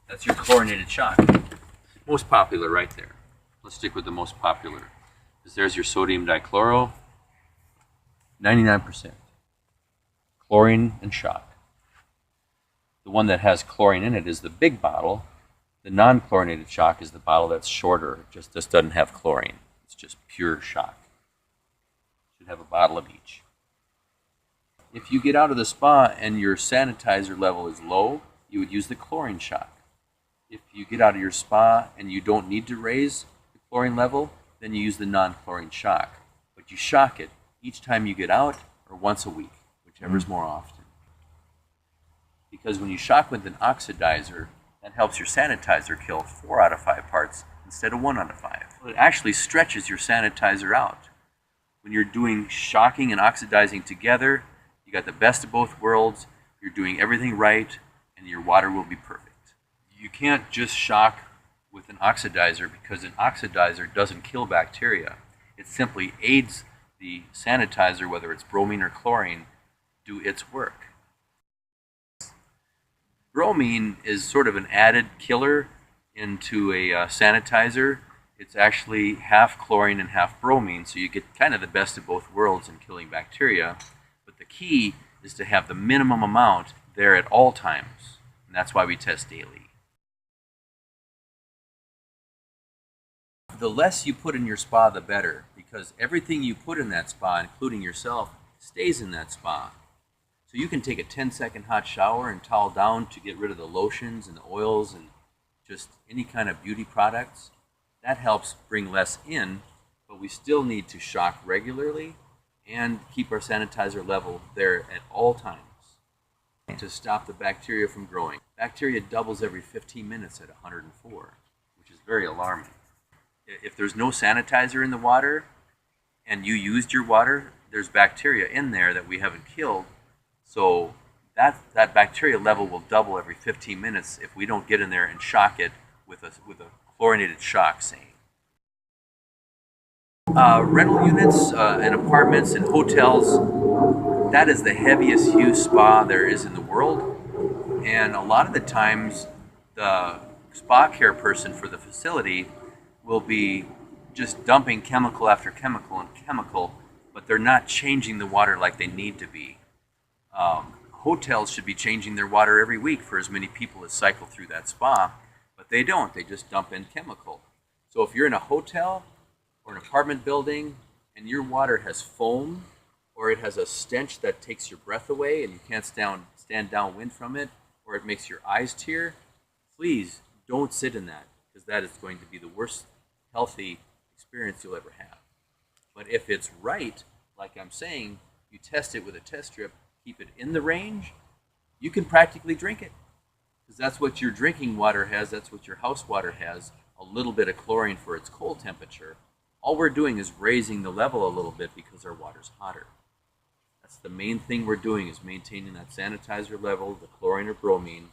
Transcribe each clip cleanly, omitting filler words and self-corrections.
That's your chlorinated shock. Most popular right there. Let's stick with the most popular. Because there's your sodium dichloro, 99%. Chlorine and shock. The one that has chlorine in it is the big bottle. The non-chlorinated shock is the bottle that's shorter. It just doesn't have chlorine. It's just pure shock. Should have a bottle of each. If you get out of the spa and your sanitizer level is low, you would use the chlorine shock. If you get out of your spa and you don't need to raise the chlorine level, then you use the non-chlorine shock. But you shock it each time you get out or once a week, whichever is more often. Because when you shock with an oxidizer, that helps your sanitizer kill 4 out of 5 parts instead of 1 out of 5. It actually stretches your sanitizer out. When you're doing shocking and oxidizing together, you got the best of both worlds, you're doing everything right, and your water will be perfect. You can't just shock with an oxidizer because an oxidizer doesn't kill bacteria. It simply aids the sanitizer, whether it's bromine or chlorine, do its work. Bromine is sort of an added killer into a sanitizer. It's actually half chlorine and half bromine, so you get kind of the best of both worlds in killing bacteria. But the key is to have the minimum amount there at all times, and that's why we test daily. The less you put in your spa, the better, because everything you put in that spa, including yourself, stays in that spa. So you can take a 10-second hot shower and towel down to get rid of the lotions and the oils and just any kind of beauty products. That helps bring less in, but we still need to shock regularly and keep our sanitizer level there at all times to stop the bacteria from growing. Bacteria doubles every 15 minutes at 104, which is very alarming. If there's no sanitizer in the water and you used your water, there's bacteria in there that we haven't killed. So that bacteria level will double every 15 minutes if we don't get in there and shock it with a chlorinated shock, say. Rental units and apartments and hotels, that is the heaviest use spa there is in the world. And a lot of the times, the spa care person for the facility will be just dumping chemical after chemical and chemical, but they're not changing the water like they need to be. Hotels should be changing their water every week for as many people as cycle through that spa, but they don't. They just dump in chemical. So if you're in a hotel or an apartment building and your water has foam or it has a stench that takes your breath away and you can't stand downwind from it, or it makes your eyes tear, please don't sit in that, because that is going to be the worst healthy experience you'll ever have. But if it's right, like I'm saying, you test it with a test strip, keep it in the range, you can practically drink it. Because that's what your drinking water has, that's what your house water has, a little bit of chlorine for its cold temperature. All we're doing is raising the level a little bit because our water's hotter. That's the main thing we're doing, is maintaining that sanitizer level, the chlorine or bromine,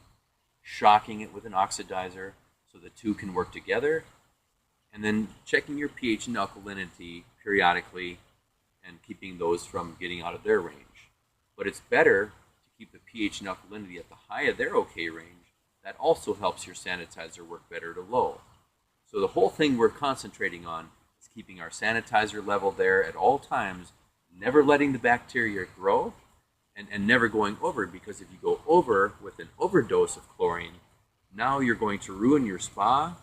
shocking it with an oxidizer so the two can work together, and then checking your pH and alkalinity periodically and keeping those from getting out of their range. But it's better to keep the pH and alkalinity at the high of their okay range. That also helps your sanitizer work better to low. So the whole thing we're concentrating on is keeping our sanitizer level there at all times, never letting the bacteria grow, and never going over, because if you go over with an overdose of chlorine, now you're going to ruin your spa,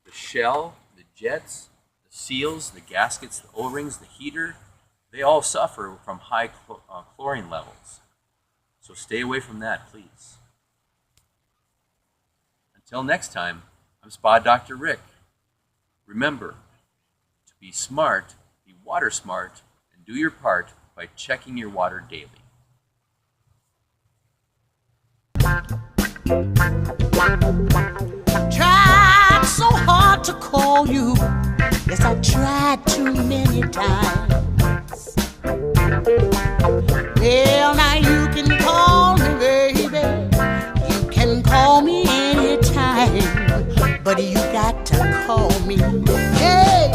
the shell, the jets, the seals, the gaskets, the O-rings, the heater. They all suffer from high chlorine levels. So stay away from that, please. Until next time, I'm Spa Dr. Rick. Remember, to be smart, be water smart, and do your part by checking your water daily. Tried so hard to call you. Yes, I tried too many times. Well, now you can call me, baby. You can call me anytime, but you got to call me. Hey!